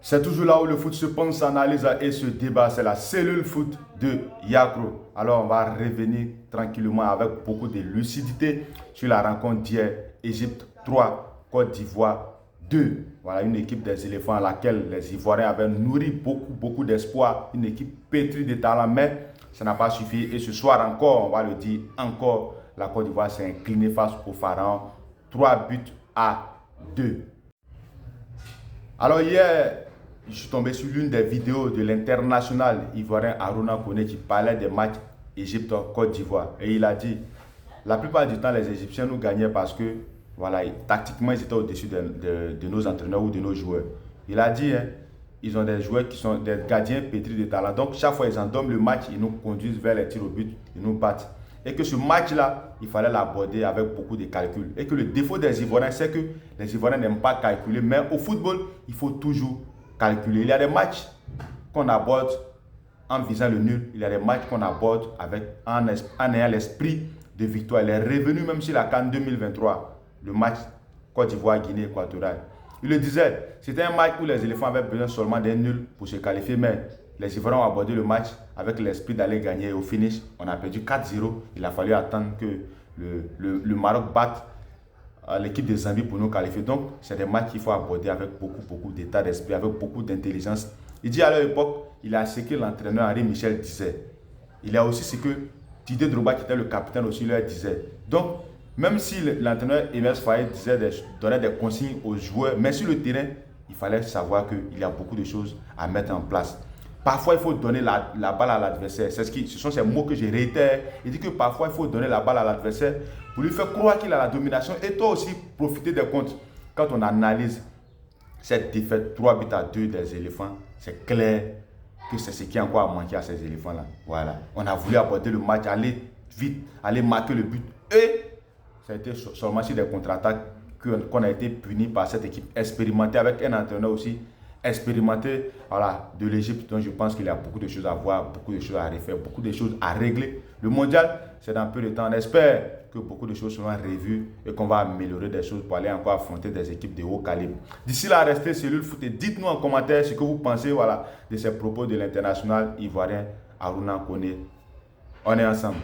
C'est toujours là où le foot se pense, s'analyse et se débat. C'est la cellule foot de Yacro. Alors, on va revenir tranquillement avec beaucoup de lucidité sur la rencontre d'hier. Égypte 3, Côte d'Ivoire 2. Voilà une équipe des éléphants à laquelle les Ivoiriens avaient nourri beaucoup d'espoir. Une équipe pétrie de talent, mais ça n'a pas suffi. Et ce soir encore, on va le dire, encore, la Côte d'Ivoire s'est inclinée face au Pharaon. 3-2. Alors hier, je suis tombé sur l'une des vidéos de l'international ivoirien Aruna Kone qui parlait des matchs Égypte-Côte d'Ivoire. Et il a dit, la plupart du temps, les Égyptiens nous gagnaient parce que, voilà, tactiquement, ils étaient au-dessus de nos entraîneurs ou de nos joueurs. Il a dit, hein, ils ont des joueurs qui sont des gardiens pétris de talent. Donc, chaque fois, ils endorment le match, ils nous conduisent vers les tirs au but, ils nous battent. Et que ce match-là, il fallait l'aborder avec beaucoup de calculs. Et que le défaut des Ivoiriens, c'est que les Ivoiriens n'aiment pas calculer. Mais au football, il faut toujours calculer. Il y a des matchs qu'on aborde en visant le nul. Il y a des matchs qu'on aborde en ayant l'esprit de victoire. Il est revenu même sur la CAN 2023, le match Côte d'Ivoire-Guinée équatoriale. Il le disait, c'était un match où les éléphants avaient besoin seulement d'un nul pour se qualifier, mais les Ivoiriens ont abordé le match avec l'esprit d'aller gagner. Et au finish, on a perdu 4-0. Il a fallu attendre que le Maroc batte l'équipe de Zambie pour nous qualifier. Donc, c'est des matchs qu'il faut aborder avec beaucoup d'état d'esprit, avec beaucoup d'intelligence. Il dit à leur époque, il a ce que l'entraîneur Henri Michel disait. Il a aussi ce que Didier Drogba, qui était le capitaine aussi, leur disait. Donc, même si l'entraîneur Emerse Faye donnait des consignes aux joueurs, mais sur le terrain, il fallait savoir qu'il y a beaucoup de choses à mettre en place. Parfois, il faut donner la balle à l'adversaire. Ce sont ces mots que je réitère. Il dit que parfois, il faut donner la balle à l'adversaire pour lui faire croire qu'il a la domination et toi aussi profiter des comptes. Quand on analyse cette défaite 3-2 des éléphants, c'est clair que c'est ce qui a encore manqué à ces éléphants-là. Voilà. On a voulu aborder le match, aller vite, aller marquer le but. Et ça a été seulement sur des contre-attaques qu'on a été puni par cette équipe expérimentée avec un entraîneur aussi expérimenté, voilà, de l'Égypte. Donc je pense qu'il y a beaucoup de choses à voir, beaucoup de choses à refaire, beaucoup de choses à régler. Le mondial, c'est dans peu de temps. On espère que beaucoup de choses seront revues et qu'on va améliorer des choses pour aller encore affronter des équipes de haut calibre. D'ici là, restez cellule foot et dites-nous en commentaire ce que vous pensez, voilà, de ces propos de l'international ivoirien Aruna Kone. On est ensemble.